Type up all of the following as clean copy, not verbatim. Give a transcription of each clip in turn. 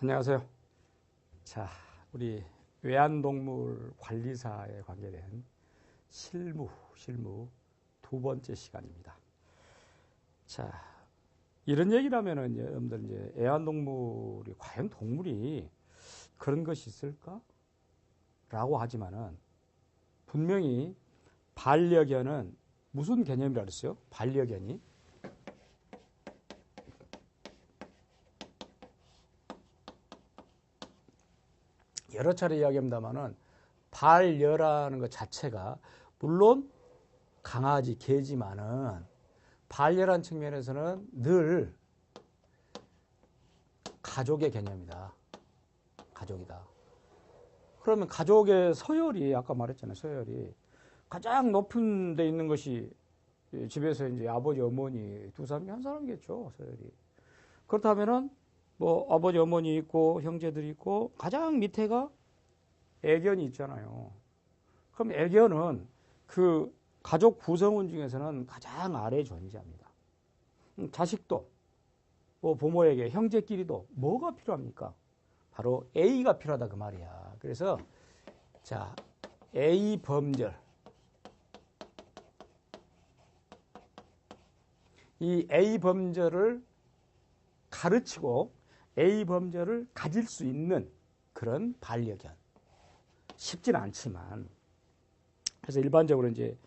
안녕하세요. 자, 우리 외환동물 관리사에 관계된 실무 두 번째 시간입니다. 자, 이런 얘기를 하면은 여러분들 이제 애완동물이 과연 동물이 그런 것이 있을까? 라고 하지만은 분명히 반려견은 무슨 개념이라 그랬어요? 반려견이 여러 차례 이야기합니다만은 반려라는 것 자체가 물론 강아지, 개지만은 반려란 측면에서는 늘 가족의 개념이다. 가족이다. 그러면 가족의 서열이 아까 말했잖아요. 서열이 가장 높은 데 있는 것이 집에서 이제 아버지, 어머니 두 사람이 한 사람이겠죠. 서열이. 그렇다면은 뭐 아버지, 어머니 있고 형제들이 있고 가장 밑에가 애견이 있잖아요. 그럼 애견은 그 가족 구성원 중에서는 가장 아래 존재합니다. 자식도 뭐 부모에게 형제끼리도 뭐가 필요합니까? 바로 A가 필요하다 그 말이야. 그래서 자, A 범절. 이 A 범절을 가르치고 A 범절을 가질 수 있는 그런 반려견. 쉽지는 않지만. 그래서 일반적으로 이제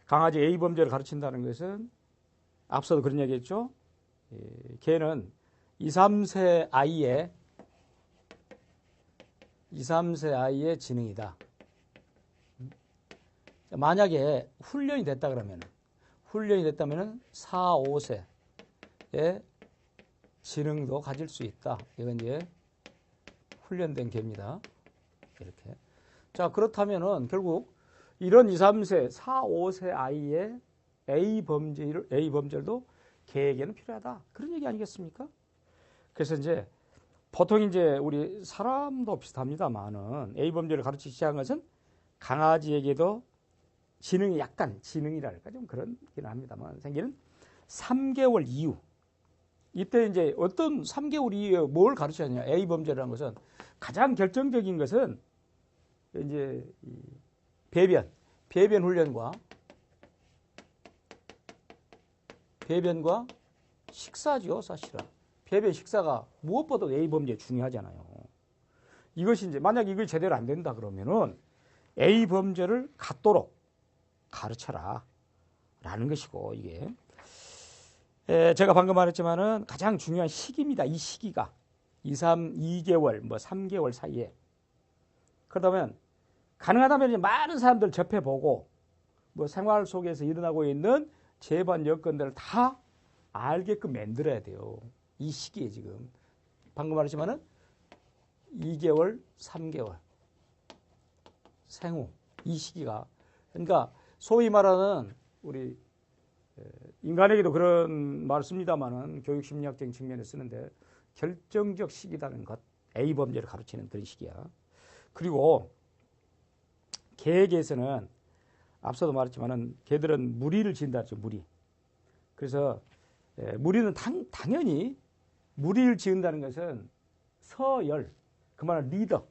강아지 A 범절을 가르친다는 것은 앞서도 그런 얘기 했죠. 걔는 2, 3세 아이의 지능이다. 만약에 훈련이 됐다면 4, 5세의 지능도 가질 수 있다. 이건 이제 훈련된 개입니다. 이렇게. 자, 그렇다면은 결국 이런 2, 3세, 4, 5세 아이의 A 범절도 개에게는 필요하다. 그런 얘기 아니겠습니까? 그래서 이제 보통 이제 우리 사람도 비슷합니다만은 A 범절을 가르치기 시작한 것은 강아지에게도 지능이랄까 좀 그런긴 합니다만 생기는 3개월 이후. 이때 이제 어떤 3개월 이후에 뭘 가르쳐야 하냐. A 범절이라는 것은 가장 결정적인 것은 이제 배변 훈련과 식사죠, 사실은. 배변 식사가 무엇보다도 A 범죄 중요하잖아요. 이것이 이제 만약 이걸 제대로 안 된다 그러면은 A 범죄를 갖도록 가르쳐라 라는 것이고, 이게 제가 방금 말했지만은 가장 중요한 시기입니다. 이 시기가 2개월, 3개월 사이에. 그러다면 가능하다면 이제 많은 사람들 접해보고 뭐 생활 속에서 일어나고 있는 재반 여건들을 다 알게끔 만들어야 돼요. 이 시기에 지금 방금 말했지만은 2개월, 3개월 생후 이 시기가, 그러니까 소위 말하는 우리 인간에게도 그런 말을 씁니다만은 교육심리학적인 측면에 쓰는데 결정적 시기라는 것, A 범죄를 가르치는 그런 시기야. 그리고 개에게서는 앞서도 말했지만은 개들은 무리를 지은다 했죠. 무리. 그래서 무리는 당연히 무리를 지은다는 것은 서열, 그 말은 리더.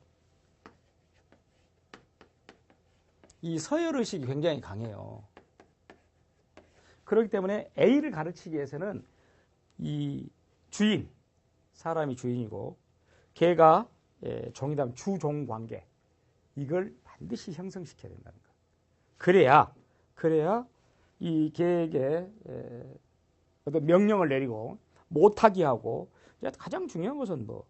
이 서열 의식이 굉장히 강해요. 그렇기 때문에 A를 가르치기 위해서는 이 주인, 사람이 주인이고 개가 종이라면 주종 관계, 이걸 반드시 형성시켜야 된다는 것. 그래야 이 개에게 어떤 명령을 내리고 못하게 하고, 가장 중요한 것은 뭐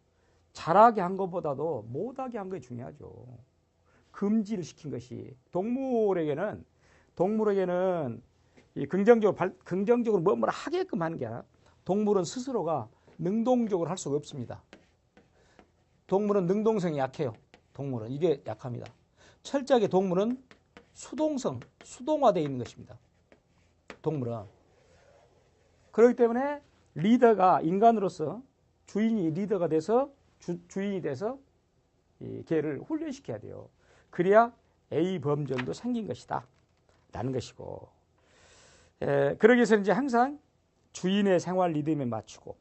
잘하게 한 것보다도 못하게 한 것이 중요하죠. 금지를 시킨 것이 동물에게는 이 긍정적으로 뭐라 하게끔 하는 게 아니라 동물은 스스로가 능동적으로 할 수가 없습니다. 동물은 능동성이 약해요. 동물은 이게 약합니다. 철저하게 동물은 수동화되어 있는 것입니다. 동물은. 그렇기 때문에 리더가 인간으로서 주인이 리더가 돼서 주인이 돼서 이 개를 훈련시켜야 돼요. 그래야 A 범절도 생긴 것이다 라는 것이고, 그러기 위해서 이제 항상 주인의 생활 리듬에 맞추고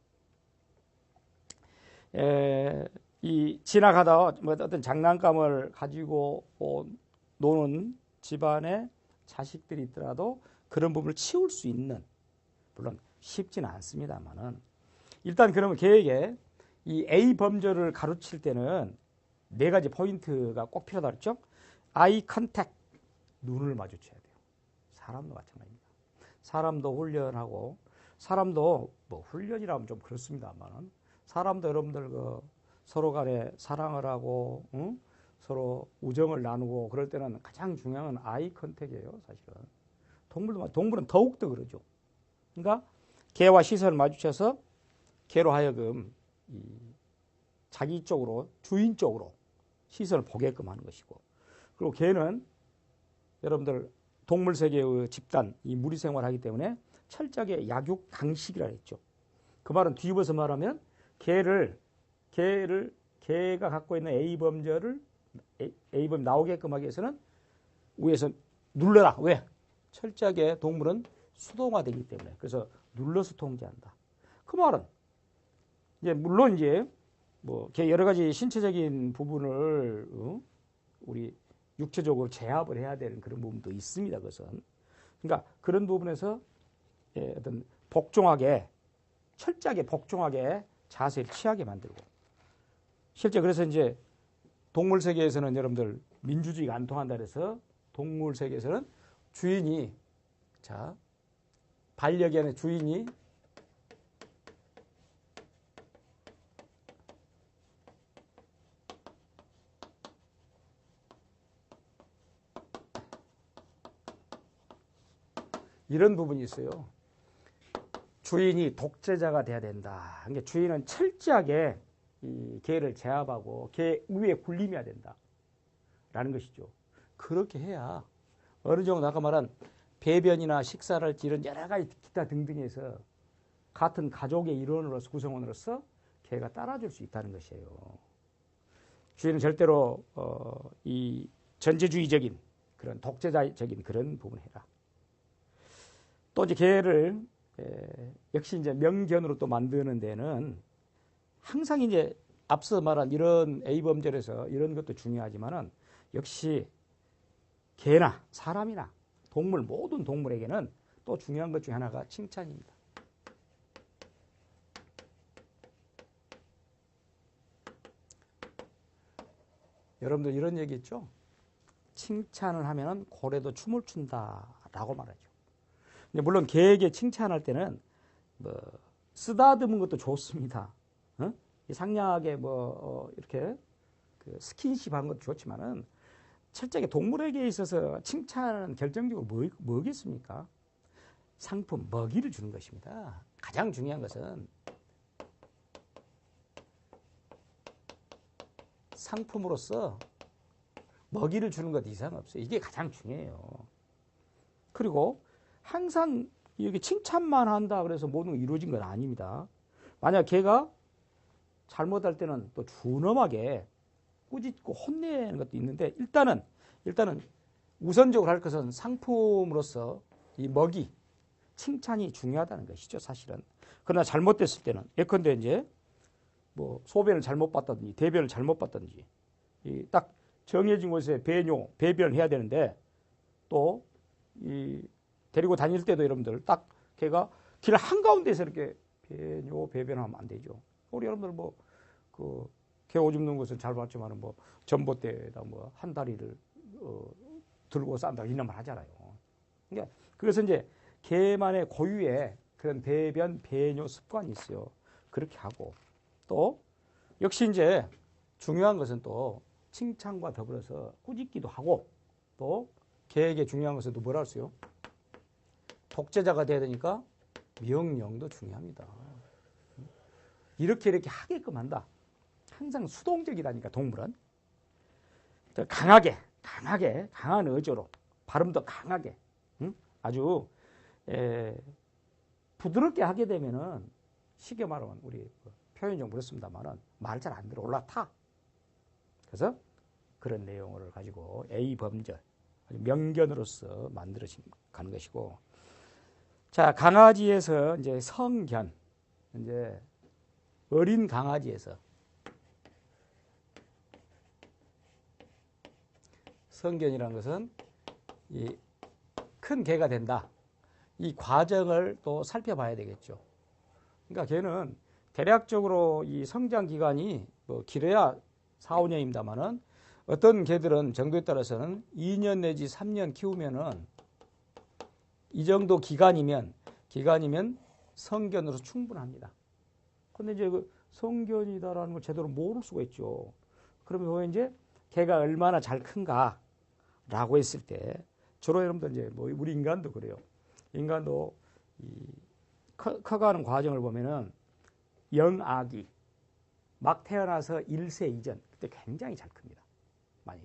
이 지나가다 뭐 어떤 장난감을 가지고 노는 집안에 자식들이 있더라도 그런 부분을 치울 수 있는, 물론 쉽지는 않습니다만은, 일단 그러면 계획에 이 A 범절을 가로칠 때는 네 가지 포인트가 꼭 필요하다 그랬죠. 아이 컨택, 눈을 마주쳐야 돼요. 사람도 마찬가지입니다. 사람도 훈련하고, 사람도 뭐 훈련이라면 좀 그렇습니다만은, 사람도 여러분들 서로 간에 사랑을 하고, 응? 서로 우정을 나누고 그럴 때는 가장 중요한 건 아이 컨택이에요, 사실은. 동물은 더욱더 그러죠. 그러니까 개와 시선을 마주쳐서 개로 하여금 자기 쪽으로, 주인 쪽으로 시선을 보게끔 하는 것이고, 그리고 개는 여러분들 동물 세계의 집단, 이 무리 생활을 하기 때문에 철저하게 약육 강식이라 했죠. 그 말은 뒤집어서 말하면 개가 갖고 있는 A범절을 A범 나오게끔 하기 위해서는 위에서 눌러라. 왜? 철저하게 동물은 수동화되기 때문에. 그래서 눌러서 통제한다. 그 말은 이제 물론 이제 뭐 여러 가지 신체적인 부분을 우리 육체적으로 제압을 해야 되는 그런 부분도 있습니다. 그것은. 그러니까 그런 부분에서 어떤 복종하게, 철저하게 복종하게 자세를 취하게 만들고, 실제 그래서 이제 동물 세계에서는 여러분들 민주주의가 안 통한다 그래서 동물 세계에서는 주인이, 자, 반려견의 주인이 이런 부분이 있어요. 주인이 독재자가 돼야 된다. 그러니까 주인은 철저하게 이 개를 제압하고 개 위에 군림해야 된다. 라는 것이죠. 그렇게 해야 어느 정도 아까 말한 배변이나 식사를 할지 이런 여러 가지 기타 등등에서 같은 가족의 일원으로서, 구성원으로서 개가 따라줄 수 있다는 것이에요. 주인은 절대로 이 전제주의적인 그런 독재자적인 그런 부분을 해라. 또 이제 개를 역시 이제 명견으로 또 만드는 데는 항상 이제 앞서 말한 이런 A범절에서 이런 것도 중요하지만은 역시 개나 사람이나 동물, 모든 동물에게는 또 중요한 것 중에 하나가 칭찬입니다. 여러분들 이런 얘기 있죠? 칭찬을 하면 고래도 춤을 춘다라고 말하죠. 물론 개에게 칭찬할 때는 뭐 쓰다듬은 것도 좋습니다. 상냥하게 이렇게 그 스킨십 한 것도 좋지만은 철저하게 동물에게 있어서 칭찬은 결정적으로 뭐겠습니까? 상품, 먹이를 주는 것입니다. 가장 중요한 것은 상품으로서 먹이를 주는 것 이상 없어요. 이게 가장 중요해요. 그리고 항상 여기 칭찬만 한다 그래서 모든 게 이루어진 건 아닙니다. 만약 개가 잘못할 때는 또 준엄하게 꾸짖고 혼내는 것도 있는데, 일단은 우선적으로 할 것은 상품으로서 이 먹이, 칭찬이 중요하다는 것이죠, 사실은. 그러나 잘못됐을 때는, 예컨대 이제 뭐 소변을 잘못 봤다든지 대변을 잘못 봤다든지 딱 정해진 곳에 배변을 해야 되는데, 또 이 데리고 다닐 때도 여러분들 딱 걔가 길 한가운데서 이렇게 배변하면 안 되죠. 우리 여러분들 개 오줌 누는 것은 잘 봤지만 전봇대에다 한 다리를 들고 싼다 이런 말 하잖아요. 그러니까 그래서 이제 개만의 고유의 그런 배변 배뇨 습관이 있어요. 그렇게 하고, 또 역시 이제 중요한 것은 또 칭찬과 더불어서 꾸짖기도 하고, 또 개에게 중요한 것은 또 뭐라 할수요? 독재자가 돼야 되니까 명령도 중요합니다. 이렇게 하게끔 한다. 항상 수동적이라니까 동물은. 더 강한 의조로, 발음도 강하게, 아주 부드럽게 하게 되면은 쉽게 말하면 우리 표현 좀 그렇습니다만은 말 잘 안 들어 올라타. 그래서 그런 내용을 가지고 A 범절, 명견으로서 만들어진 가는 것이고, 자, 강아지에서 이제 성견, 이제 어린 강아지에서 성견이라는 것은 이 큰 개가 된다. 이 과정을 또 살펴봐야 되겠죠. 그러니까 개는 대략적으로 이 성장 기간이 뭐 길어야 4, 5년입니다만은 어떤 개들은 정도에 따라서는 2년 내지 3년 키우면은 이 정도 기간이면 성견으로 충분합니다. 근데 이제 그 성견이다라는 걸 제대로 모를 수가 있죠. 그러면 이제 개가 얼마나 잘 큰가라고 했을 때 주로 여러분들 이제 뭐 우리 인간도 그래요. 인간도 이 커가는 과정을 보면은 영아기 막 태어나서 1세 이전 그때 굉장히 잘 큽니다. 많이.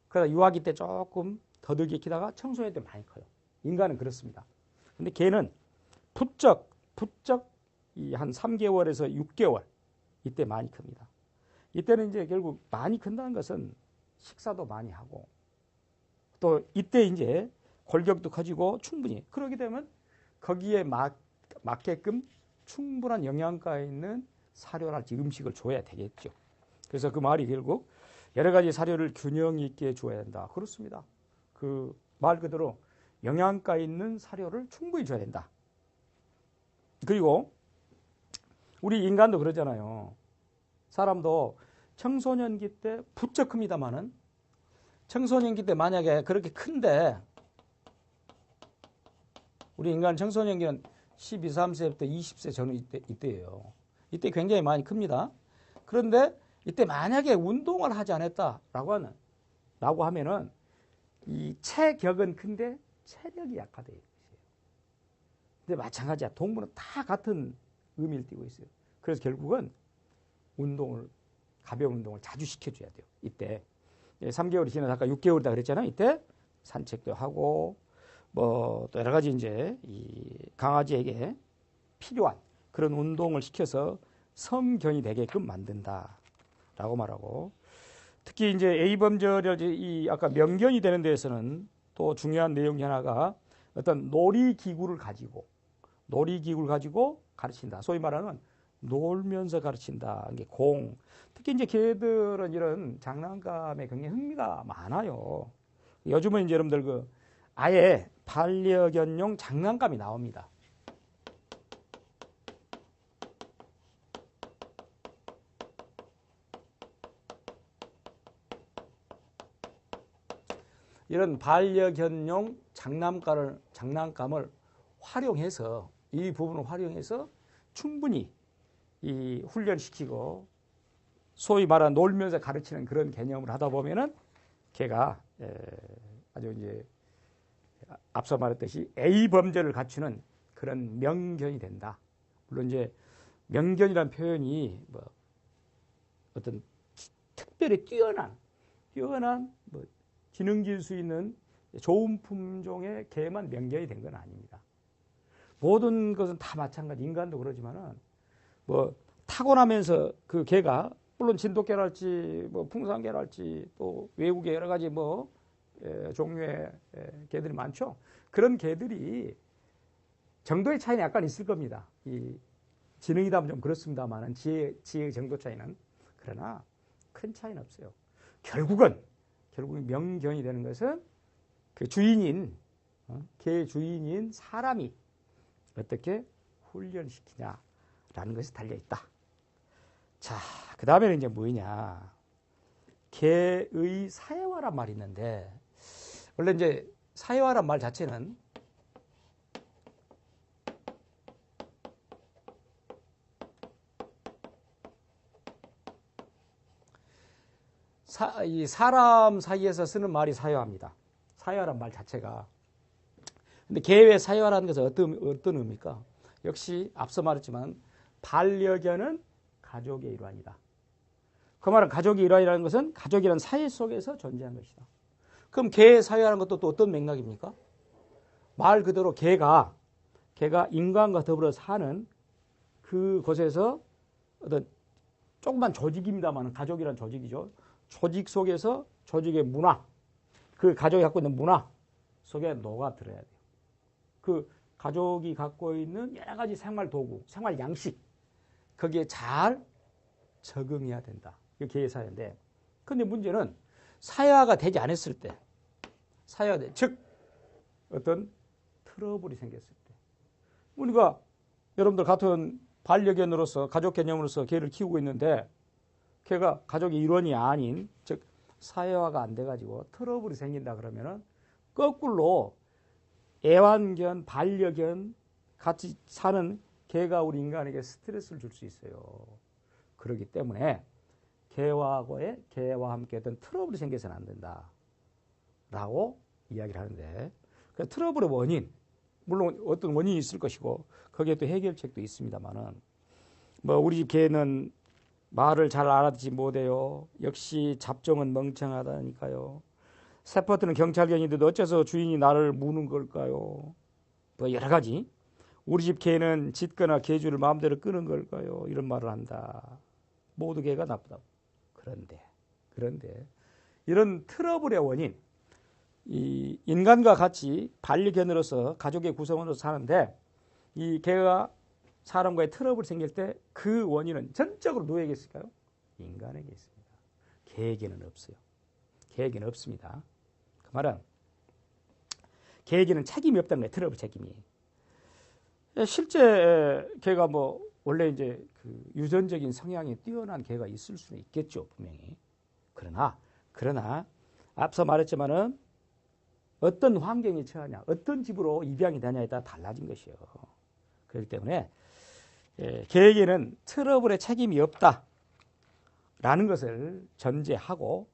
그러다 유아기 때 조금 더듬게 키다가 청소년 때 많이 커요. 인간은 그렇습니다. 근데 개는 부쩍 이 한 3개월에서 6개월 이때 많이 큽니다. 이때는 이제 결국 많이 큰다는 것은 식사도 많이 하고 또 이때 이제 골격도 커지고 충분히 그러게 되면 거기에 맞게끔 충분한 영양가 있는 사료랄지 음식을 줘야 되겠죠. 그래서 그 말이 결국 여러 가지 사료를 균형 있게 줘야 된다. 그렇습니다. 그 말 그대로 영양가 있는 사료를 충분히 줘야 된다. 그리고 우리 인간도 그러잖아요. 사람도 청소년기 때 부쩍 큽니다만은 청소년기 때 만약에 그렇게 큰데 우리 인간 청소년기는 12, 3세부터 20세 전후 이때예요. 이때 굉장히 많이 큽니다. 그런데 이때 만약에 운동을 하지 않았다라고 하면은 이 체격은 큰데 체력이 약화돼요. 근데 마찬가지야. 동물은 다 같은 의미를 띠고 있어요. 그래서 결국은 가벼운 운동을 자주 시켜줘야 돼요. 이때 3개월이 지나서 아까 6개월이다 그랬잖아요. 이때 산책도 하고 뭐 또 여러 가지 이제 이 강아지에게 필요한 그런 운동을 시켜서 성견이 되게끔 만든다라고 말하고 특히 이제 A범절이 이 아까 명견이 되는 데에서는 또 중요한 내용 하나가 어떤 놀이기구를 가지고 가르친다. 소위 말하는 놀면서 가르친다. 이게 특히 이제 개들은 이런 장난감에 굉장히 흥미가 많아요. 요즘은 이제 여러분들 아예 반려견용 장난감이 나옵니다. 이런 반려견용 장난감을 활용해서 이 부분을 활용해서 충분히 이 훈련시키고 소위 말하는 놀면서 가르치는 그런 개념을 하다 보면은 걔가 아주 이제 앞서 말했듯이 A 범죄를 갖추는 그런 명견이 된다. 물론 이제 명견이라는 표현이 뭐 어떤 특별히 뛰어난 뭐 지능 기수 있는 좋은 품종의 개만 명견이 된 건 아닙니다. 모든 것은 다 마찬가지. 인간도 그러지만은 뭐 타고나면서 그 개가 물론 진돗개랄지 뭐 풍산개랄지 또 외국의 여러 가지 뭐 종류의 개들이 많죠. 그런 개들이 정도의 차이는 약간 있을 겁니다. 이 지능이다 보면 좀 그렇습니다만은 지혜의 정도 차이는 그러나 큰 차이는 없어요. 결국은 명견이 되는 것은 그 주인인 개 주인인 사람이 어떻게 훈련시키냐라는 것이 달려있다. 자, 그 다음에는 이제 뭐냐. 개의 사회화란 말이 있는데, 원래 이제 사회화란 말 자체는 이 사람 사이에서 쓰는 말이 사회화입니다. 사회화란 말 자체가. 근데 개의 사회화라는 것은 어떤 의미입니까? 역시 앞서 말했지만 반려견은 가족의 일환이다. 그 말은 가족의 일환이라는 것은 가족이라는 사회 속에서 존재한 것이다. 그럼 개의 사회화라는 것도 또 어떤 맥락입니까? 말 그대로 개가 인간과 더불어 사는 그곳에서 어떤 조그만 조직입니다만 가족이란 조직이죠. 조직 속에서 조직의 문화, 그 가족이 갖고 있는 문화 속에 녹아들어야 돼요. 그 가족이 갖고 있는 여러 가지 생활 도구, 생활 양식 거기에 잘 적응해야 된다. 이게 개의 사회인데, 근데 문제는 사회화가 되지 않았을 때, 즉 어떤 트러블이 생겼을 때, 우리가 여러분들 같은 반려견으로서 가족 개념으로서 개를 키우고 있는데 개가 가족의 일원이 아닌, 즉 사회화가 안 돼가지고 트러블이 생긴다 그러면은 거꾸로 애완견, 반려견 같이 사는 개가 우리 인간에게 스트레스를 줄 수 있어요. 그렇기 때문에 개와 함께 어떤 트러블이 생겨서는 안 된다라고 이야기를 하는데, 그 트러블의 원인, 물론 어떤 원인이 있을 것이고 거기에 또 해결책도 있습니다만은, 뭐 우리 집 개는 말을 잘 알아듣지 못해요. 역시 잡종은 멍청하다니까요. 세퍼트는 경찰견인데도 어째서 주인이 나를 무는 걸까요? 뭐 여러 가지. 우리 집 개는 짖거나 개주를 마음대로 끄는 걸까요? 이런 말을 한다. 모두 개가 나쁘다고. 그런데 이런 트러블의 원인, 이 인간과 같이 반려견으로서 가족의 구성원으로 사는데 이 개가 사람과의 트러블이 생길 때 그 원인은 전적으로 누구에게 있을까요? 인간에게 있습니다. 개에게는 없어요. 개에게는 없습니다. 그 말은 개에게는 책임이 없다는 거예요. 트러블 책임이. 실제 개가 뭐 원래 이제 그 유전적인 성향이 뛰어난 개가 있을 수는 있겠죠, 분명히. 그러나 앞서 말했지만은 어떤 환경에 처하냐, 어떤 집으로 입양이 되냐에 따라 달라진 것이요. 그렇기 때문에 개에게는 트러블의 책임이 없다라는 것을 전제하고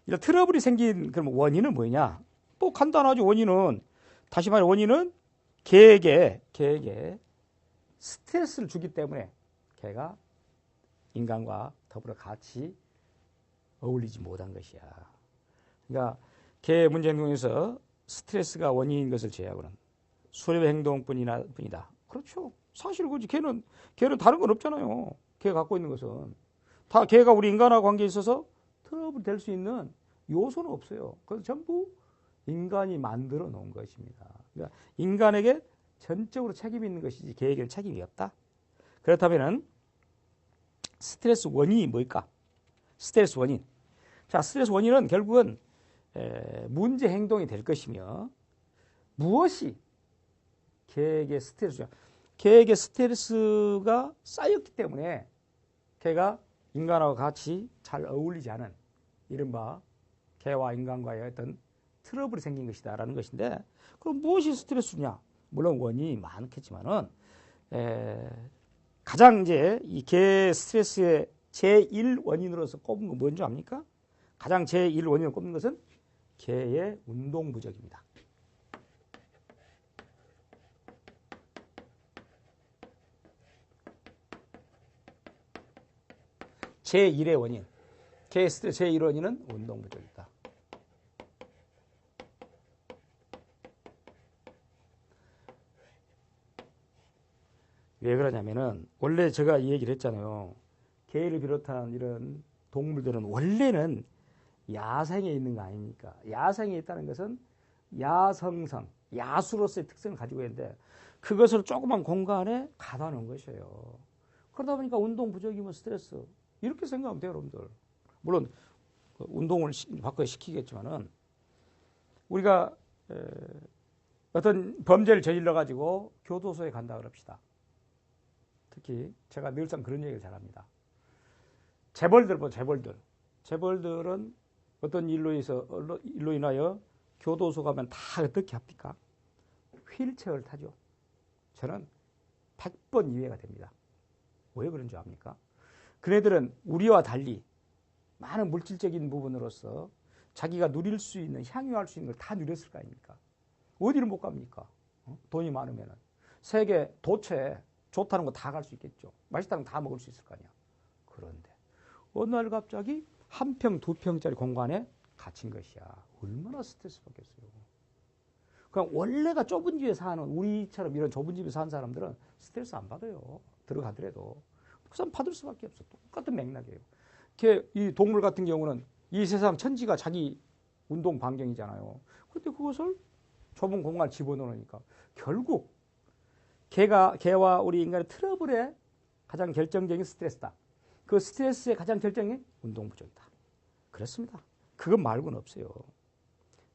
이런 트러블이 생긴 그럼 원인은 뭐냐? 또 간단하죠. 다시 말해 원인은 개에게 스트레스를 주기 때문에 개가 인간과 더불어 같이 어울리지 못한 것이야. 그러니까 개 문제 행동에서 스트레스가 원인인 것을 제외하고는 수렵의 행동뿐이다. 그렇죠. 사실 그지. 개는 다른 건 없잖아요. 개가 갖고 있는 것은 다 개가 우리 인간과 관계에 있어서 트러블 될 수 있는 요소는 없어요. 그래서 전부 인간이 만들어 놓은 것입니다. 그러니까 인간에게 전적으로 책임이 있는 것이지 개에게는 책임이 없다. 그렇다면 스트레스 원인이 뭘까? 스트레스 원인. 자, 스트레스 원인은 결국은 문제 행동이 될 것이며, 무엇이 개에게 스트레스가 쌓였기 때문에 개가 인간하고 같이 잘 어울리지 않은 이른바 개와 인간과의 어떤 트러블이 생긴 것이다라는 것인데, 그럼 무엇이 스트레스냐? 물론 원인이 많겠지만은 가장 이제 이 개 스트레스의 제1 원인으로서 꼽은 건 뭔지 압니까? 가장 제1 원인으로 꼽는 것은 개의 운동 부족입니다. 제1의 원인, 개 스트레스 제1 원인은 운동 부족이다. 왜 그러냐면은 원래 제가 이 얘기를 했잖아요. 개를 비롯한 이런 동물들은 원래는 야생에 있는 거 아닙니까? 야생에 있다는 것은 야성성, 야수로서의 특성을 가지고 있는데 그것을 조그만 공간에 가다 놓은 것이에요. 그러다 보니까 운동 부족이면 스트레스, 이렇게 생각하면 돼요, 여러분들. 물론 운동을 바꿔 시키겠지만은 우리가 어떤 범죄를 저질러 가지고 교도소에 간다 그럽시다. 특히 제가 늘상 그런 얘기를 잘합니다. 재벌들 보죠, 재벌들은 어떤 일로 인하여 교도소 가면 다 어떻게 합니까? 휠체어를 타죠. 저는 100번 이해가 됩니다. 왜 그런 줄 압니까? 그네들은 우리와 달리 많은 물질적인 부분으로서 자기가 누릴 수 있는, 향유할 수 있는 걸 다 누렸을 거 아닙니까? 어디를 못 갑니까? 돈이 많으면 세계 도처에 좋다는 거 다 갈 수 있겠죠. 맛있다는 거 다 먹을 수 있을 거 아니야. 그런데 어느 날 갑자기 한 평, 두 평짜리 공간에 갇힌 것이야. 얼마나 스트레스 받겠어요. 그냥 원래가 좁은 집에 사는, 우리처럼 이런 좁은 집에 사는 사람들은 스트레스 안 받아요. 들어가더라도. 그 사람 받을 수밖에 없어. 똑같은 맥락이에요. 이 동물 같은 경우는 이 세상 천지가 자기 운동 반경이잖아요. 그런데 그것을 좁은 공간에 집어넣으니까 결국 개와 우리 인간의 트러블의 가장 결정적인 스트레스다. 그 스트레스의 가장 결정적인 운동 부족이다. 그렇습니다. 그것 말고는 없어요.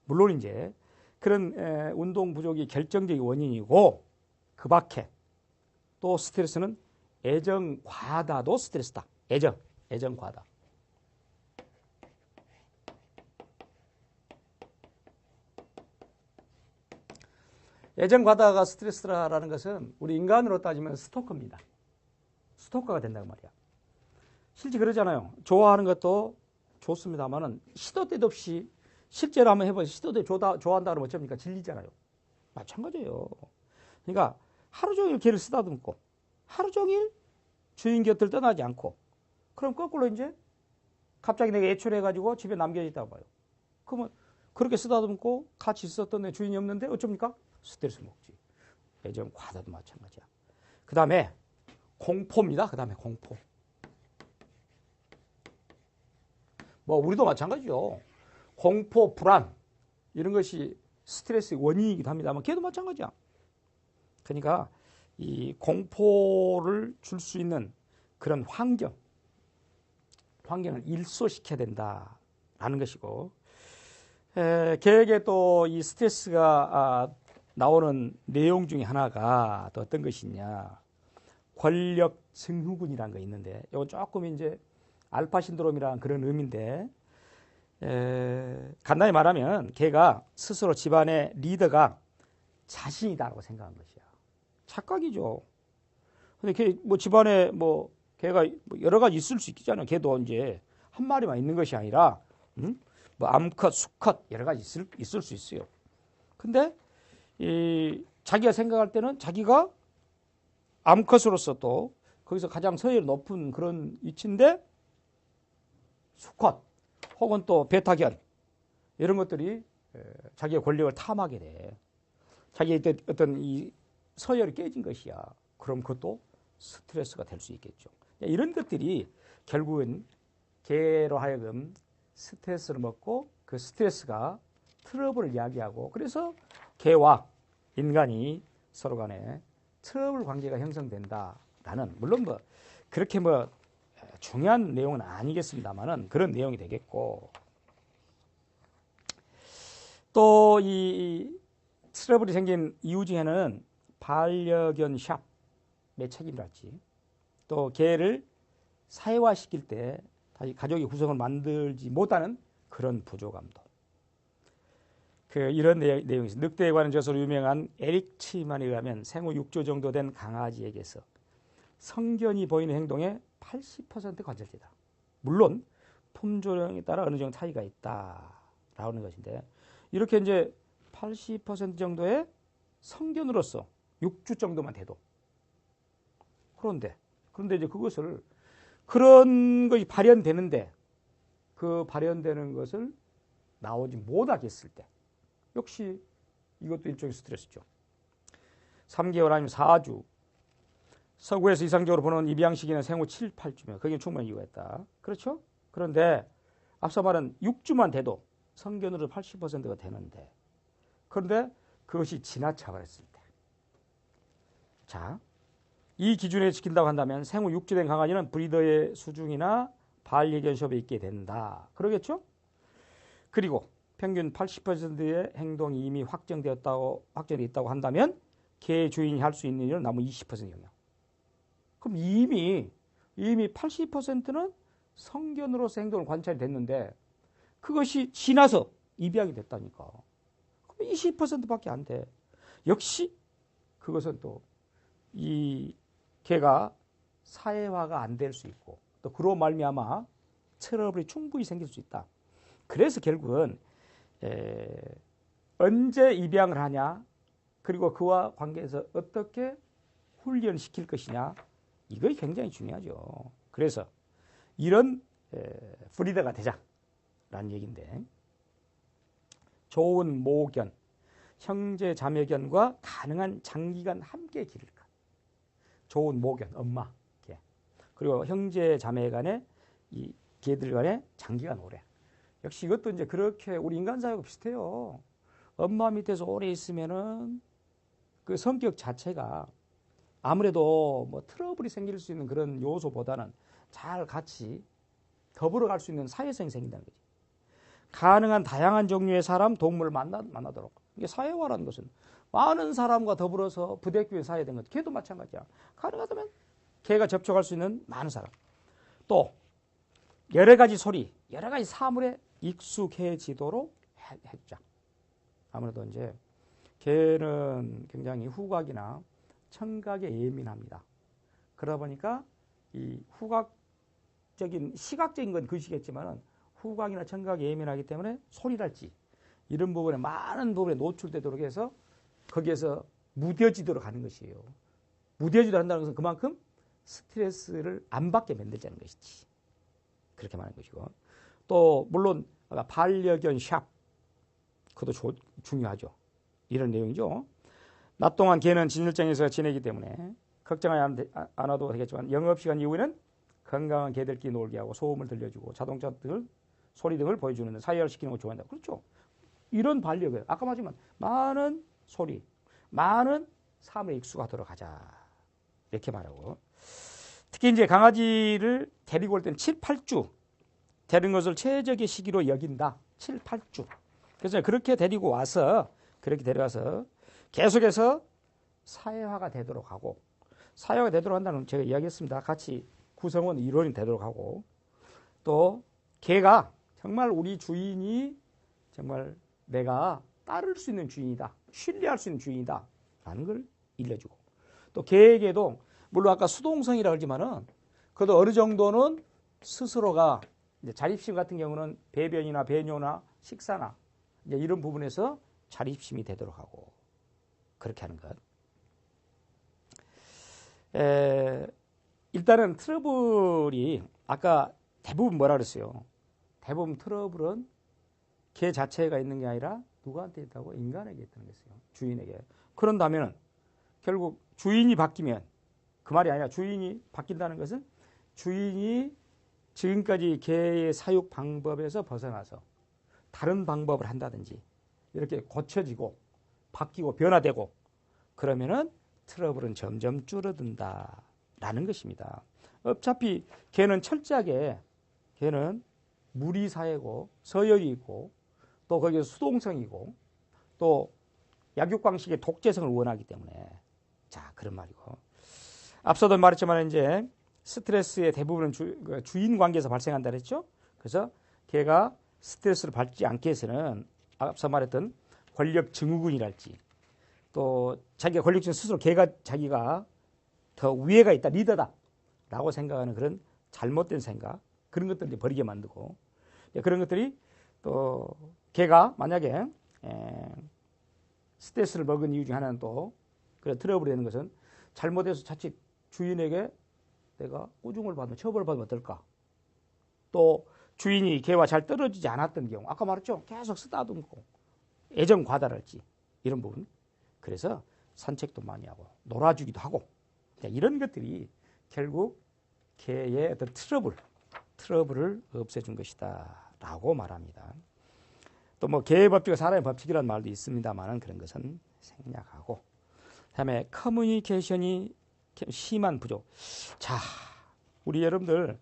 물론 이제 그런 운동 부족이 결정적인 원인이고 그 밖에 또 스트레스는 애정 과다도 스트레스다. 애정 과다. 애정 과다가 스트레스라는 것은 우리 인간으로 따지면 스토커입니다. 스토커가 된다는 말이야. 실제 그러잖아요. 좋아하는 것도 좋습니다만은 시도 때도 없이 실제로 한번 해보세요. 시도 때 좋아한다 그러면 어쩝니까? 질리잖아요. 마찬가지예요. 그러니까 하루 종일 걔를 쓰다듬고 하루 종일 주인 곁을 떠나지 않고 그럼 거꾸로 이제 갑자기 내가 애출해가지고 집에 남겨있다고 봐요. 그러면 그렇게 쓰다듬고 같이 있었던 내 주인이 없는데 어쩝니까? 스트레스 먹지. 애정 과다도 마찬가지야. 그 다음에 공포입니다. 그 다음에 공포. 뭐 우리도 마찬가지죠. 공포, 불안 이런 것이 스트레스의 원인이기도 합니다만 걔도 마찬가지야. 그러니까 이 공포를 줄 수 있는 그런 환경을 일소시켜야 된다라는 것이고 걔에게 또 이 스트레스가 나오는 내용 중에 하나가 또 어떤 것이냐. 권력 증후군이라는 거 있는데 이건 조금 이제 알파 신드롬이라는 그런 의미인데 간단히 말하면 걔가 스스로 집안의 리더가 자신이다라고 생각한 것이야. 착각이죠. 근데 걔 뭐 집안에 뭐 걔가 여러 가지 있을 수 있잖아요. 걔도 이제 한 마리만 있는 것이 아니라 뭐 암컷, 수컷 여러 가지 있을 수 있어요. 근데 자기가 생각할 때는 자기가 암컷으로서 또 거기서 가장 서열이 높은 그런 위치인데 수컷 혹은 또 베타견 이런 것들이 자기의 권력을 탐하게 돼. 자기의 어떤 이 서열이 깨진 것이야. 그럼 그것도 스트레스가 될 수 있겠죠. 이런 것들이 결국은 개로 하여금 스트레스를 먹고 그 스트레스가 트러블을 이야기하고 그래서 개와 인간이 서로 간에 트러블 관계가 형성된다라는 물론 뭐 그렇게 뭐 중요한 내용은 아니겠습니다만은 그런 내용이 되겠고 또 이 트러블이 생긴 이유 중에는 반려견 샵의 책임이랄지 또 개를 사회화시킬 때 다시 가족의 구성을 만들지 못하는 그런 부족감도 이런 내용이 있습니다. 늑대에 관한 저서로 유명한 에릭 치만에 의하면 생후 6주 정도 된 강아지에게서 성견이 보이는 행동의 80% 관찰되다. 물론 품종에 따라 어느 정도 차이가 있다라는 것인데 이렇게 이제 80% 정도의 성견으로서 6주 정도만 돼도 그런데 이제 그것을 그런 것이 발현되는데 그 발현되는 것을 나오지 못하겠을 때 역시 이것도 일종의 스트레스죠. 3개월 아니면 4주 서구에서 이상적으로 보는 입양 시기는 생후 7, 8주면 그게 충분히 이유가 있다. 그렇죠? 그런데 앞서 말한 6주만 돼도 성견으로 80%가 되는데 그런데 그것이 지나쳐 버렸을 때 자, 이 기준에 지킨다고 한다면 생후 6주 된 강아지는 브리더의 수중이나 반려견 숍에 있게 된다. 그러겠죠? 그리고 평균 80%의 행동이 이미 확정돼 있다고 한다면 개 주인이 할 수 있는 일은 남은 20% 영역. 그럼 이미 80%는 성견으로서 행동을 관찰이 됐는데 그것이 지나서 입양이 됐다니까. 그럼 20%밖에 안 돼. 역시 그것은 또 이 개가 사회화가 안 될 수 있고 또 그로 말미암아 트러블이 충분히 생길 수 있다. 그래서 결국은 언제 입양을 하냐 그리고 그와 관계해서 어떻게 훈련시킬 것이냐 이것이 굉장히 중요하죠. 그래서 이런 브리더가 되자라는 얘기인데 좋은 모견, 형제 자매견과 가능한 장기간 함께 기를 것. 좋은 모견, 엄마 개. 그리고 형제 자매 간에 이 개들 간에 장기간 오래. 역시 이것도 이제 그렇게 우리 인간 사회하고 비슷해요. 엄마 밑에서 오래 있으면은 그 성격 자체가 아무래도 뭐 트러블이 생길 수 있는 그런 요소보다는 잘 같이 더불어 갈 수 있는 사회성이 생긴다는 거지. 가능한 다양한 종류의 사람, 동물을 만나도록. 이게 사회화라는 것은 많은 사람과 더불어서 부대끼며 살아야 되는 것. 개도 마찬가지야. 가능하다면 개가 접촉할 수 있는 많은 사람. 또 여러 가지 소리, 여러 가지 사물에 익숙해지도록 해주자. 아무래도 이제 개는 굉장히 후각이나 청각에 예민합니다. 그러다 보니까 이 후각적인 시각적인 건 그시겠지만은 후각이나 청각에 예민하기 때문에 소리랄지 이런 부분에 많은 부분에 노출되도록 해서 거기에서 무뎌지도록 하는 것이에요. 무뎌지도록 한다는 것은 그만큼 스트레스를 안 받게 만들자는 것이지. 그렇게 말하는 것이고. 또 물론 반려견 샵 그것도 중요하죠. 이런 내용이죠. 낮 동안 개는 진열장에서 지내기 때문에 걱정하지 않아도 되겠지만 영업시간 이후에는 건강한 개들끼리 놀게 하고 소음을 들려주고 자동차 등 소리 등을 보여주는 사회화를 시키는 걸 좋아한다. 그렇죠. 이런 반려견 아까 말했지만 많은 소리 많은 사물에 익숙하도록 하자. 이렇게 말하고 특히 이제 강아지를 데리고 올 때는 7, 8주 되는 것을 최적의 시기로 여긴다. 7, 8주. 그래서 그렇게 데리고 와서 그렇게 데려와서 계속해서 사회화가 되도록 하고 사회화가 되도록 한다는 제가 이야기했습니다. 같이 구성원 이론이 되도록 하고 또 개가 정말 우리 주인이 정말 내가 따를 수 있는 주인이다. 신뢰할 수 있는 주인이다. 라는 걸 일러주고 또 개에게도 물론 아까 수동성이라고 하지만은 그래도 어느 정도는 스스로가 이제 자립심 같은 경우는 배변이나 배뇨나 식사나 이제 이런 부분에서 자립심이 되도록 하고 그렇게 하는 것. 일단은 트러블이 아까 대부분 뭐라 그랬어요? 대부분 트러블은 개 자체가 있는 게 아니라 누구한테 있다고? 인간에게 있다는 것이에요. 주인에게. 그런다면 결국 주인이 바뀌면 그 말이 아니라 주인이 바뀐다는 것은 주인이 지금까지 개의 사육 방법에서 벗어나서 다른 방법을 한다든지 이렇게 고쳐지고 바뀌고 변화되고 그러면은 트러블은 점점 줄어든다라는 것입니다. 어차피 개는 철저하게 개는 무리사회고 서열이고 또 거기서 수동성이고 또 약육방식의 독재성을 원하기 때문에 자 그런 말이고 앞서도 말했지만 이제 스트레스의 대부분은 주인 관계에서 발생한다 그랬죠. 그래서 개가 스트레스를 받지 않게 해서는 앞서 말했던 권력 증후군이랄지 또 자기가 권력증 스스로 개가 자기가 더 위에가 있다 리더다 라고 생각하는 그런 잘못된 생각 그런 것들을 버리게 만들고 그런 것들이 또 개가 만약에 스트레스를 먹은 이유 중 하나는 또 그런 트러블이 되는 것은 잘못해서 자칫 주인에게 내가 꾸중을 받으면 처벌을 받으면 어떨까 또 주인이 개와 잘 떨어지지 않았던 경우 아까 말했죠 계속 쓰다듬고 애정 과다랄지 이런 부분 그래서 산책도 많이 하고 놀아주기도 하고 이런 것들이 결국 개의 어떤 트러블을 없애준 것이다 라고 말합니다. 또 뭐 개의 법칙과 사람의 법칙이라는 말도 있습니다만 그런 것은 생략하고 다음에 커뮤니케이션이 심한 부족. 자, 우리 여러분들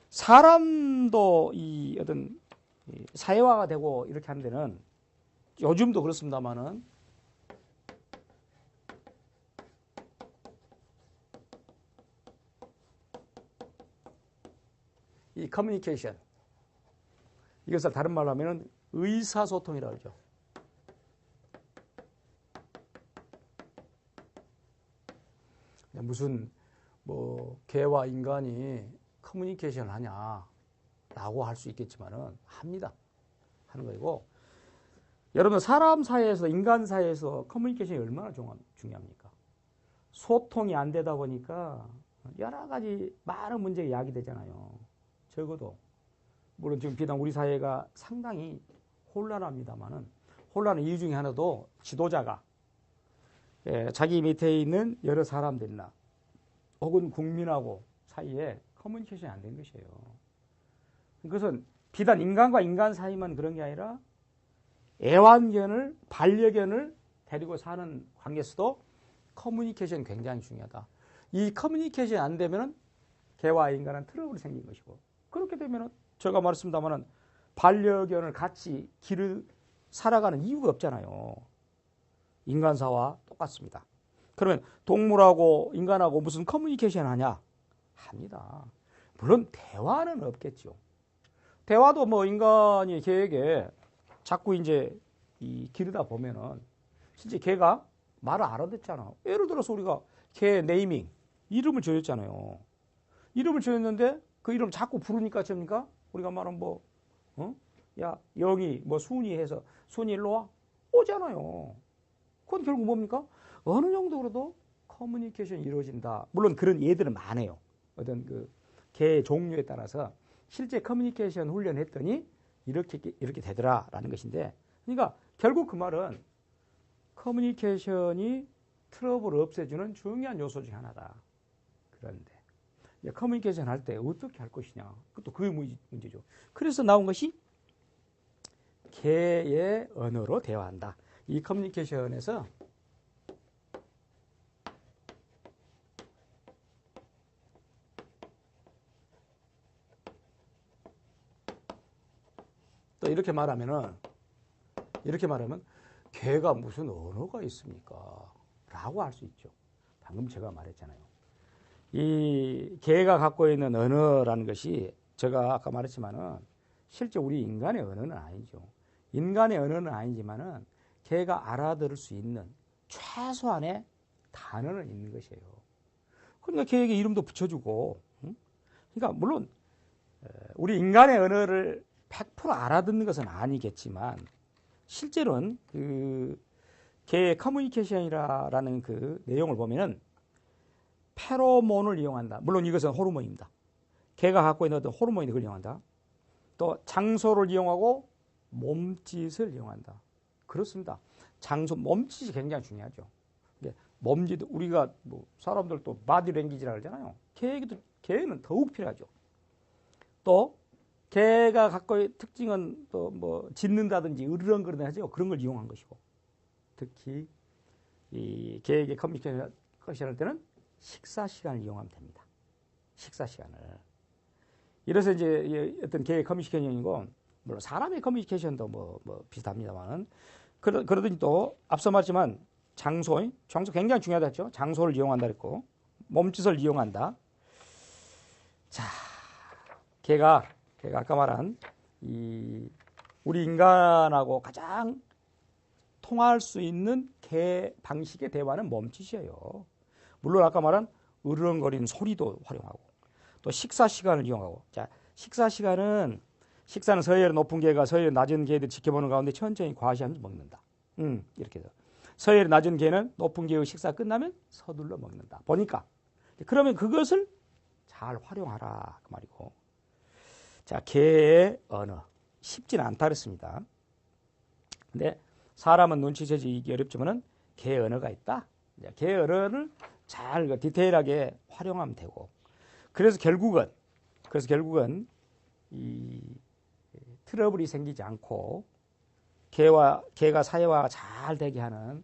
사람도 이 어떤 사회화가 되고 이렇게 하는 데는 요즘도 그렇습니다만은 이 커뮤니케이션 이것을 다른 말로 하면은 의사소통이라고 하죠. 무슨 뭐 개와 인간이 커뮤니케이션을 하냐라고 할 수 있겠지만은 합니다. 하는 거이고 여러분 사람 사이에서 인간 사이에서 커뮤니케이션이 얼마나 중요합니까? 소통이 안 되다 보니까 여러 가지 많은 문제가 야기되잖아요. 적어도 물론 지금 비단 우리 사회가 상당히 혼란합니다만은 혼란의 이유 중에 하나도 지도자가 자기 밑에 있는 여러 사람들이나 혹은 국민하고 사이에 커뮤니케이션이 안 된 것이에요. 그것은 비단 인간과 인간 사이만 그런 게 아니라 애완견을 반려견을 데리고 사는 관계에서도 커뮤니케이션이 굉장히 중요하다. 이 커뮤니케이션이 안 되면 개와 인간은 트러블이 생긴 것이고 그렇게 되면 제가 말했습니다만 반려견을 같이 살아가는 이유가 없잖아요. 인간사와 똑같습니다. 그러면 동물하고 인간하고 무슨 커뮤니케이션 하냐? 합니다. 물론 대화는 없겠죠. 대화도 뭐 인간이 개에게 자꾸 이제 기르다 보면은 실제 개가 말을 알아듣잖아. 예를 들어서 우리가 개 네이밍, 이름을 지었잖아요. 이름을 지었는데 그 이름 자꾸 부르니까 뭡니까? 우리가 말하면 뭐, 야, 영희, 뭐 순이 해서 순이 일로 와? 오잖아요. 그건 결국 뭡니까? 어느 정도 그래도 커뮤니케이션이 이루어진다. 물론 그런 예들은 많아요. 어떤 그 개 종류에 따라서 실제 커뮤니케이션 훈련했더니 이렇게 되더라라는 것인데, 그러니까 결국 그 말은 커뮤니케이션이 트러블을 없애주는 중요한 요소 중 하나다. 그런데 커뮤니케이션 할 때 어떻게 할 것이냐, 그것도 그게 문제죠. 그래서 나온 것이 개의 언어로 대화한다. 이 커뮤니케이션에서 또 이렇게 말하면 개가 무슨 언어가 있습니까? 라고 할 수 있죠. 방금 제가 말했잖아요. 이 개가 갖고 있는 언어라는 것이 제가 아까 말했지만은 실제 우리 인간의 언어는 아니죠. 인간의 언어는 아니지만은 개가 알아들을 수 있는 최소한의 단어는 있는 것이에요. 그러니까 개에게 이름도 붙여주고, 그러니까 물론 우리 인간의 언어를 100% 알아듣는 것은 아니겠지만 실제로는 그 개의 커뮤니케이션이라는 그 내용을 보면은 페로몬을 이용한다. 물론 이것은 호르몬입니다. 개가 갖고 있는 어떤 호르몬이 그걸 이용한다. 또 장소를 이용하고 몸짓을 이용한다. 그렇습니다. 장소, 몸짓이 굉장히 중요하죠. 몸짓, 우리가 뭐 사람들도 바디 랭귀지라고 하잖아요. 개는 더욱 필요하죠. 또 개가 갖고 있는 특징은 또 뭐 짖는다든지 으르렁거리든지 하죠. 그런 걸 이용한 것이고, 특히 이 개에게 커뮤니케이션 할 때는 식사 시간을 이용하면 됩니다. 식사 시간을. 이래서 이제 어떤 개의 커뮤니케이션이고, 물론 사람의 커뮤니케이션도 뭐 비슷합니다만은, 그러더니 또 앞서 말했지만 장소 굉장히 중요하다 했죠. 장소를 이용한다 했고, 몸짓을 이용한다. 자, 개가 아까 말한 우리 인간하고 가장 통할 수 있는 개 방식의 대화는 몸짓이에요. 물론 아까 말한 으르렁거리는 소리도 활용하고, 또 식사 시간을 이용하고. 자, 식사는 서열이 높은 개가 서열이 낮은 개들 지켜보는 가운데 천천히 과시하면서 먹는다. 이렇게 해서 서열이 낮은 개는 높은 개의 식사 끝나면 서둘러 먹는다. 보니까 그러면 그것을 잘 활용하라 그 말이고. 자, 개의 언어 쉽지는 않다 그랬습니다. 근데 사람은 눈치채기 어렵지만은 개의 언어가 있다. 개의 언어를 잘 디테일하게 활용하면 되고. 그래서 결국은 이 트러블이 생기지 않고 개가 사회화가 잘 되게 하는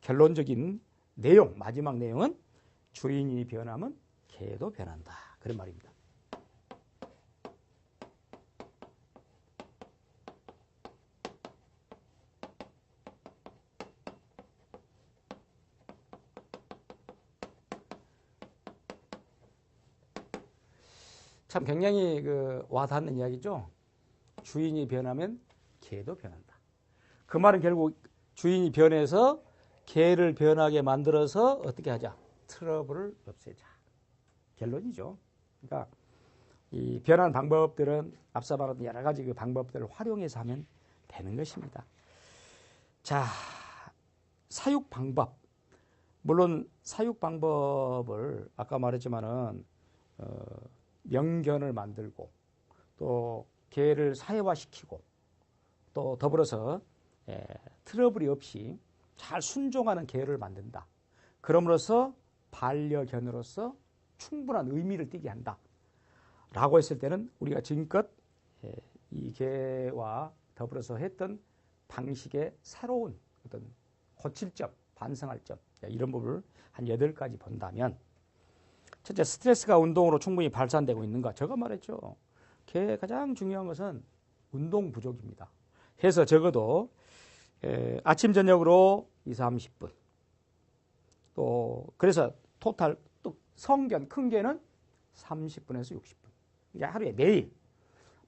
결론적인 내용, 마지막 내용은 주인이 변하면 개도 변한다. 그런 말입니다. 참 굉장히 와닿는 이야기죠. 주인이 변하면 개도 변한다. 그 말은 결국 주인이 변해서 개를 변하게 만들어서 어떻게 하자? 트러블을 없애자. 결론이죠. 그러니까 이 변한 방법들은 앞서 말한 여러 가지 그 방법들을 활용해서 하면 되는 것입니다. 자, 사육 방법. 물론 사육 방법을 아까 말했지만은 명견을 만들고 또 개를 사회화시키고 또 더불어서 트러블이 없이 잘 순종하는 개를 만든다. 그럼으로써 반려견으로서 충분한 의미를 띠게 한다. 라고 했을 때는 우리가 지금껏 이 개와 더불어서 했던 방식의 새로운 어떤 고칠 점, 반성할 점, 이런 부분을 한 8가지 본다면, 첫째, 스트레스가 운동으로 충분히 발산되고 있는가? 제가 말했죠. 개의 가장 중요한 것은 운동 부족입니다. 해서 적어도 아침 저녁으로 2, 30분. 또 그래서 토탈 또 성견 큰 개는 30분에서 60분. 이게 하루에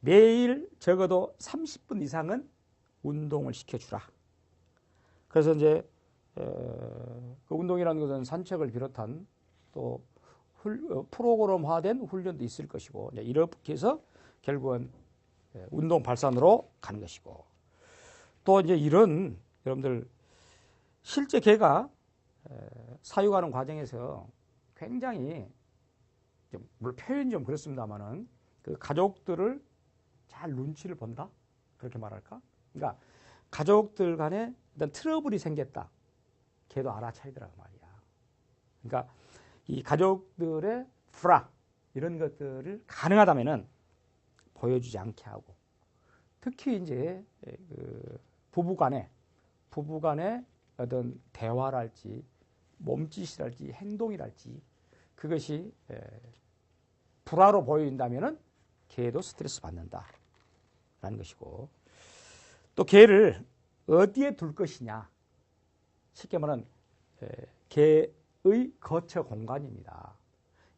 매일 적어도 30분 이상은 운동을 시켜주라. 그래서 이제 그 운동이라는 것은 산책을 비롯한 또 프로그램화된 훈련도 있을 것이고, 이제 이렇게 해서 결국은 운동 발산으로 가는 것이고, 또 이제 이런 여러분들 실제 개가 사육하는 과정에서 굉장히 물론 표현이 좀 그렇습니다만은 그 가족들을 잘 눈치를 본다, 그렇게 말할까? 그러니까 가족들 간에 일단 트러블이 생겼다, 걔도 알아차리더라고 말이야. 그러니까 이 가족들의 프라 이런 것들을 가능하다면은 보여주지 않게 하고, 특히 이제 그 부부간에 어떤 대화랄지 몸짓이랄지 행동이랄지 그것이 불화로 보인다면은 개도 스트레스 받는다라는 것이고, 또 개를 어디에 둘 것이냐, 쉽게 말하면 개의 거처 공간입니다.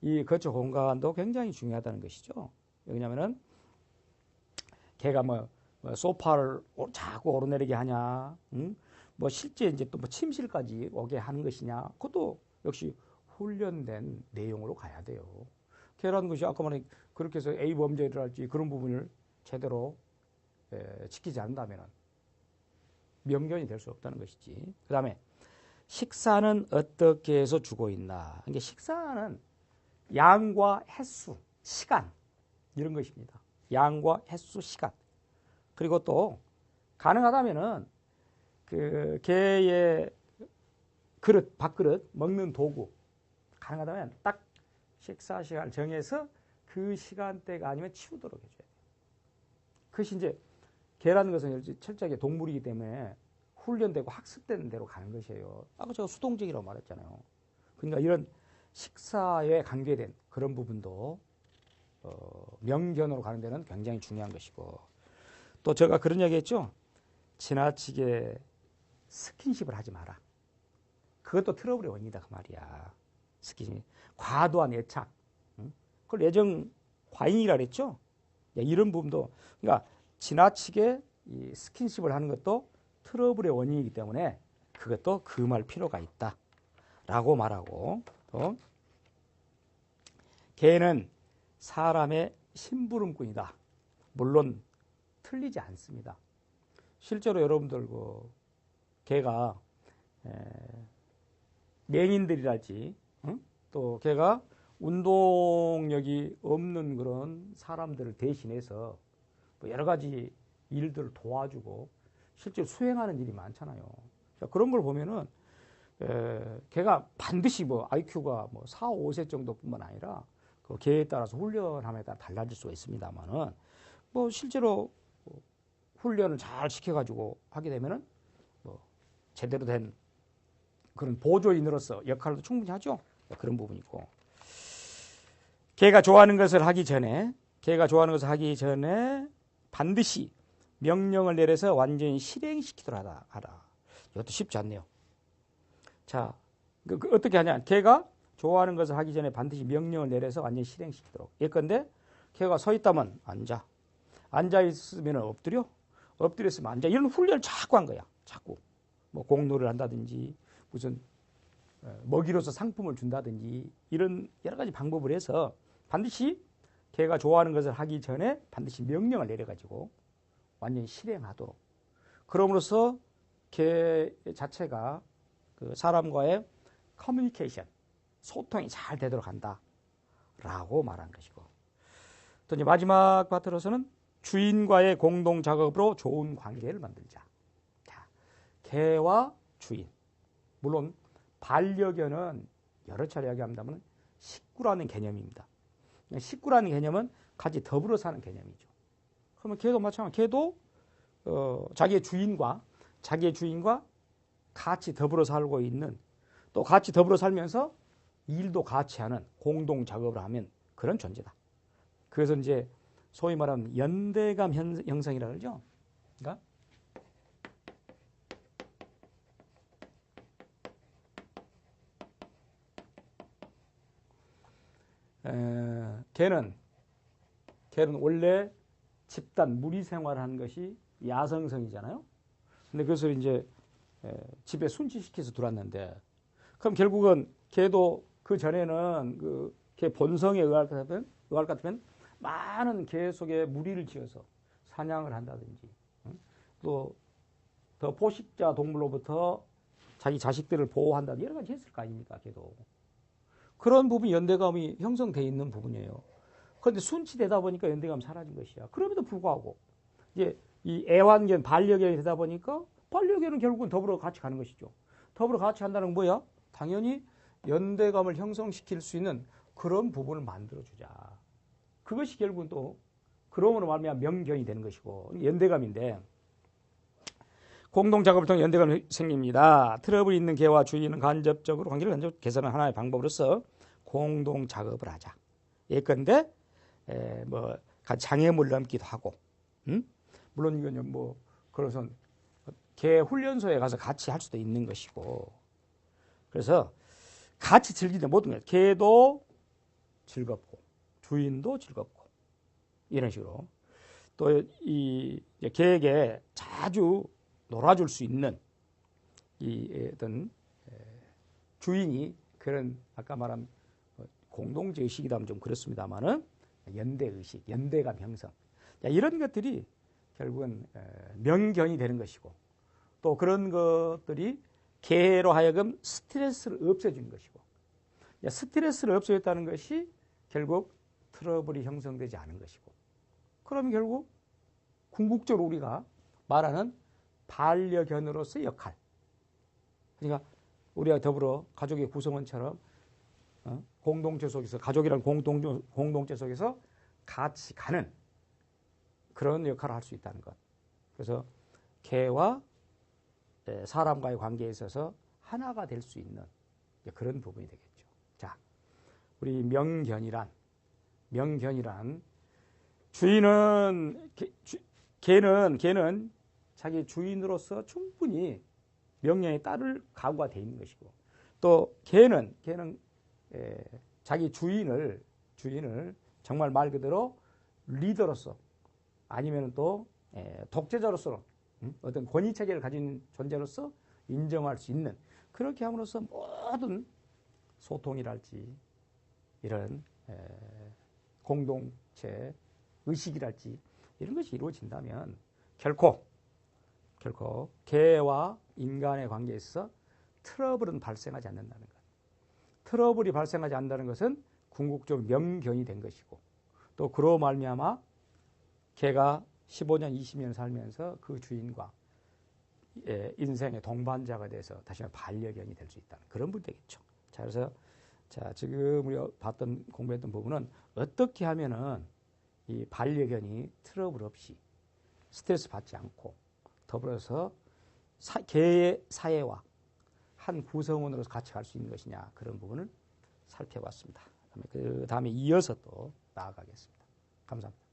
이 거처 공간도 굉장히 중요하다는 것이죠. 왜냐하면은 개가 뭐 소파를 자꾸 오르내리게 하냐, 뭐 실제 이제 또 뭐 침실까지 오게 하는 것이냐, 그것도 역시 훈련된 내용으로 가야 돼요. 개라는 것이 아까 말한 그렇게 해서 A 범죄를 할지 그런 부분을 제대로 지키지 않는다면 명견이 될 수 없다는 것이지. 그 다음에 식사는 어떻게 해서 주고 있나. 그러니까 식사는 양과 횟수, 시간 이런 것입니다. 양과 횟수, 시간. 그리고 또 가능하다면은 그 개의 그릇, 밥그릇, 먹는 도구 가능하다면 딱 식사 시간을 정해서 그 시간대가 아니면 치우도록 해줘야 돼요. 그것이 이제 개라는 것은 철저하게 동물이기 때문에 훈련되고 학습되는 대로 가는 것이에요. 아까 제가 수동적이라고 말했잖아요. 그러니까 이런 식사에 관계된 그런 부분도 명견으로 가는 데는 굉장히 중요한 것이고, 또 제가 그런 얘기 했죠. 지나치게 스킨십을 하지 마라. 그것도 트러블의 원인이다 그 말이야. 스킨십, 과도한 애착, 그걸 애정 과잉이라 그랬죠. 이런 부분도, 그러니까 지나치게 이 스킨십을 하는 것도 트러블의 원인이기 때문에 그것도 금할 필요가 있다라고 말하고, 또 개는 사람의 심부름꾼이다. 물론 틀리지 않습니다. 실제로 여러분들 그 개가 맹인들이랄지, 또 개가 운동력이 없는 그런 사람들을 대신해서 뭐 여러 가지 일들을 도와주고 실제로 수행하는 일이 많잖아요. 자, 그런 걸 보면은 개가 반드시 뭐 IQ가 뭐 4, 5세 정도뿐만 아니라 그 개에 따라서 훈련함에 따라 달라질 수가 있습니다만은 뭐 실제로 훈련을 잘 시켜가지고 하게 되면은 뭐 제대로 된 그런 보조인으로서 역할도 충분히 하죠. 그런 부분이고, 개가 좋아하는 것을 하기 전에 반드시 명령을 내려서 완전히 실행시키도록 하라. 이것도 쉽지 않네요. 자, 어떻게 하냐? 개가 좋아하는 것을 하기 전에 반드시 명령을 내려서 완전히 실행시키도록. 예컨대 개가 서 있다면 앉아 있으면 엎드려 있으면 앉아. 이런 훈련을 자꾸 한 거야. 자꾸 뭐 공놀이를 한다든지 무슨 먹이로서 상품을 준다든지 이런 여러 가지 방법을 해서 반드시 개가 좋아하는 것을 하기 전에 반드시 명령을 내려가지고 완전히 실행하도록. 그럼으로써 개 자체가 그 사람과의 커뮤니케이션, 소통이 잘 되도록 한다라고 말한 것이고, 또 이제 마지막 파트로서는 주인과의 공동 작업으로 좋은 관계를 만들자. 자, 개와 주인. 물론 반려견은 여러 차례 이야기합니다만 식구라는 개념입니다. 식구라는 개념은 같이 더불어 사는 개념이죠. 그러면 개도 마찬가지로 개도 자기의 주인과 같이 더불어 살고 있는, 또 같이 더불어 살면서 일도 같이 하는 공동 작업을 하면 그런 존재다. 그래서 이제 소위 말하는 연대감 형성이라 그러죠. 그러니까 개는 원래 집단 무리 생활하는 것이 야성성이잖아요. 근데 그것을 이제 집에 순치시켜서 들어왔는데, 그럼 결국은 개도 그 전에는 그 개 본성에 의할 것 같으면 많은 개 속에 무리를 지어서 사냥을 한다든지, 또 더 포식자 동물로부터 자기 자식들을 보호한다든지 여러 가지 했을 거 아닙니까, 개도. 그런 부분이 연대감이 형성되어 있는 부분이에요. 그런데 순치되다 보니까 연대감이 사라진 것이야. 그럼에도 불구하고 이제 이 애완견, 반려견이 되다 보니까 반려견은 결국은 더불어 같이 가는 것이죠. 더불어 같이 간다는 건 뭐야? 당연히 연대감을 형성시킬 수 있는 그런 부분을 만들어주자. 그것이 결국은 또 그러므로 말미암아 명견이 되는 것이고 연대감인데, 공동작업을 통해 연대감이 생깁니다. 트러블이 있는 개와 주인은 간접적으로 관계를 개선하는 하나의 방법으로서 공동작업을 하자. 예컨대 뭐 장애물을 넘기도 하고, 물론 이건 뭐 그래서 개 훈련소에 가서 같이 할 수도 있는 것이고, 그래서 같이 즐기는 모든 것, 개도 즐겁고 주인도 즐겁고 이런 식으로 또 이 개에게 자주 놀아줄 수 있는 이 어떤 주인이 그런 아까 말한 공동체 의식이다 하면 좀 그렇습니다만은 연대 의식, 연대감 형성, 이런 것들이 결국은 명견이 되는 것이고, 또 그런 것들이 개로 하여금 스트레스를 없애주는 것이고, 스트레스를 없애줬다는 것이 결국 트러블이 형성되지 않은 것이고, 그러면 결국 궁극적으로 우리가 말하는 반려견으로서의 역할, 그러니까 우리가 더불어 가족의 구성원처럼 공동체 속에서, 가족이라는 공동체 속에서 같이 가는 그런 역할을 할 수 있다는 것. 그래서 개와 사람과의 관계에 있어서 하나가 될 수 있는 그런 부분이 되겠죠. 자, 우리 명견이란 주인은 개는 자기 주인으로서 충분히 명령에 따를 각오가 되어 있는 것이고, 또 개는 자기 주인을 정말 말 그대로 리더로서 아니면 또 독재자로서 어떤 권위 체계를 가진 존재로서 인정할 수 있는, 그렇게 함으로써 모든 소통이랄지 이런 공동체 의식이랄지 이런 것이 이루어진다면 결코 개와 인간의 관계에 있어서 트러블은 발생하지 않는다는 것. 트러블이 발생하지 않는다는 것은 궁극적으로 명견이 된 것이고, 또 그로 말미암아 개가 15년, 20년 살면서 그 주인과 인생의 동반자가 돼서 다시 한번 반려견이 될 수 있다는 그런 부분이 되겠죠. 자, 그래서 지금 우리가 공부했던 부분은 어떻게 하면은 이 반려견이 트러블 없이 스트레스 받지 않고 더불어서 개의 사회와 한 구성원으로서 같이 갈 수 있는 것이냐, 그런 부분을 살펴봤습니다. 그 다음에 이어서 또 나아가겠습니다. 감사합니다.